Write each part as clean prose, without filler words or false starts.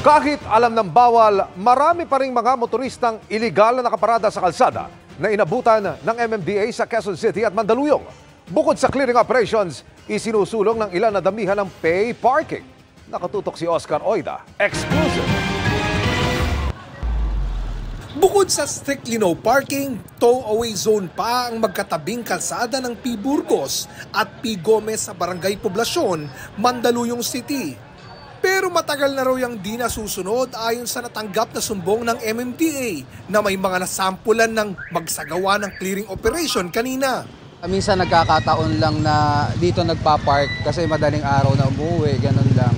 Kahit alam ng bawal, marami pa ring mga motoristang iligal na nakaparada sa kalsada na inabutan ng MMDA sa Quezon City at Mandaluyong. Bukod sa clearing operations, isinusulong ng ilan na damihan ng pay parking. Nakatutok si Oscar Oida. Exclusive! Bukod sa strictly no parking, tow-away zone pa ang magkatabing kalsada ng P. Burgos at P. Gomez sa Barangay Poblasyon, Mandaluyong City. Pero matagal na raw yung di nasusunod ayon sa natanggap na sumbong ng MMDA na may mga nasampulan ng magsagawa ng clearing operation kanina. Minsan nagkakataon lang na dito nagpa-park kasi madaling araw na umuwi, ganun lang.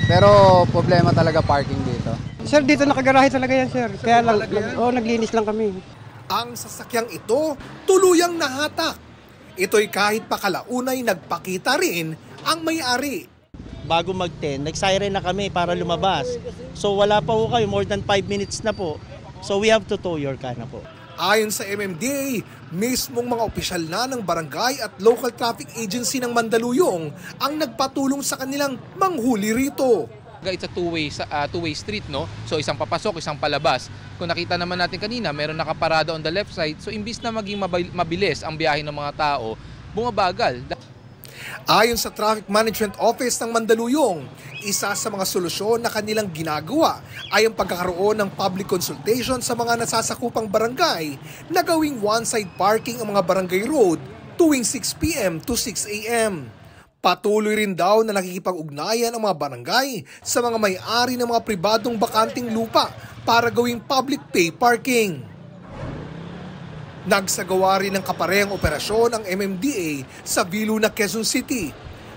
Pero problema talaga parking dito. Sir, dito nakagarahe talaga yan, sir. Kaya lang, naglinis lang kami. Ang sasakyang ito, tuluyang nahatak. Ito'y kahit pakalaunay nagpakita rin ang may-ari. Bago mag-10, nag-siren na kami para lumabas. So wala pa po kayo, more than 5 minutes na po. So we have to tow your car na po. Ayon sa MMDA, mismong mga opisyal na ng barangay at local traffic agency ng Mandaluyong ang nagpatulong sa kanilang manghuli rito. It's a two-way street, no? So isang papasok, isang palabas. Kung nakita naman natin kanina, meron nakaparada on the left side. So imbis na maging mabilis ang biyahe ng mga tao, bumabagal. Ayon sa Traffic Management Office ng Mandaluyong, isa sa mga solusyon na kanilang ginagawa ay ang pagkakaroon ng public consultation sa mga nasasakupang barangay na gawing one-side parking ang mga barangay road tuwing 6 p.m. to 6 a.m. Patuloy rin daw na nakikipag-ugnayan ang mga barangay sa mga may-ari ng mga pribadong bakanting lupa para gawing public pay parking. Nagsagawa rin ng kaparehang operasyon ang MMDA sa Viluna, Quezon City.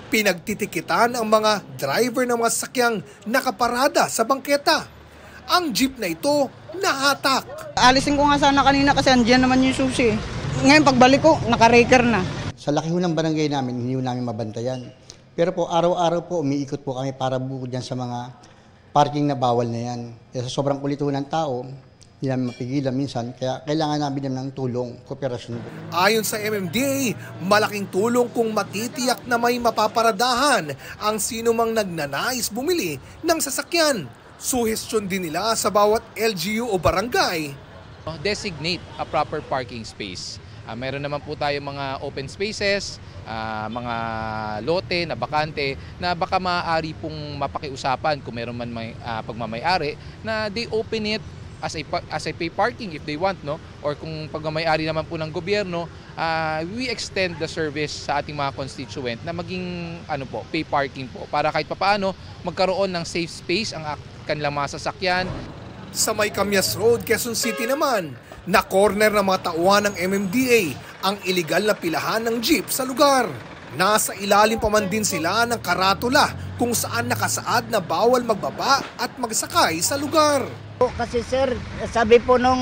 Pinagtitikitan ang mga driver ng mga sakyang nakaparada sa bangketa. Ang jeep na ito nahatak. Alisin ko nga sana kanina kasi andyan naman yung susi. Ngayon pagbalik ko, naka-raker na. Sa laki ng barangay namin, hindi namin mabantayan. Pero po, araw-araw po, umiikot po kami para bukod yan sa mga parking na bawal na yan. Sa sobrang kulit ng tao, hindi namin mapigilan minsan, kaya kailangan namin ng tulong, kooperasyon. Ayon sa MMDA, malaking tulong kung matitiyak na may mapaparadahan ang sino mang nagnanais bumili ng sasakyan. Suhestyon din nila sa bawat LGU o barangay. Designate a proper parking space. Meron naman po tayo mga open spaces, mga lote na bakante na baka maaari pong mapakiusapan kung meron man may pagmamay-ari na they open it as a pay parking if they want, no? Or kung pagmamay-ari naman po ng gobyerno, we extend the service sa ating mga constituent na maging pay parking po para kahit papaano magkaroon ng safe space ang kanilang mga sasakyan. Sa May Camyas Road, Quezon City naman, na corner ng mga tauhan ng MMDA ang iligal na pilahan ng jeep sa lugar. Nasa ilalim pa man din sila ng karatula kung saan nakasaad na bawal magbaba at magsakay sa lugar. Kasi sir, sabi po nung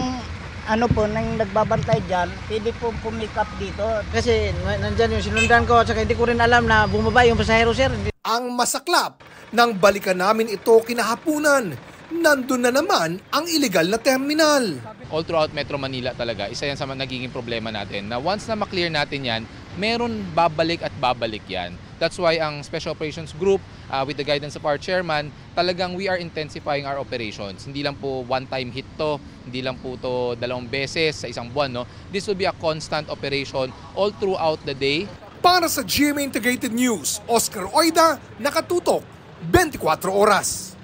nang nagbabantay dyan, pwede po pumikap dito. Kasi nandyan yung sinundan ko at saka hindi ko rin alam na bumaba yung pasahero, sir. Ang masaklap, nang balikan namin ito kinahapunan, nandun na naman ang illegal na terminal. All throughout Metro Manila talaga, isa yan sa nagiging problema natin na once na maklear natin yan, meron babalik at babalik yan. That's why ang Special Operations Group, with the guidance of our chairman, talagang we are intensifying our operations. Hindi lang po one-time hit to, hindi lang po to 2 beses sa isang buwan. No? This will be a constant operation all throughout the day. Para sa GMA Integrated News, Oscar Oida, nakatutok 24 oras.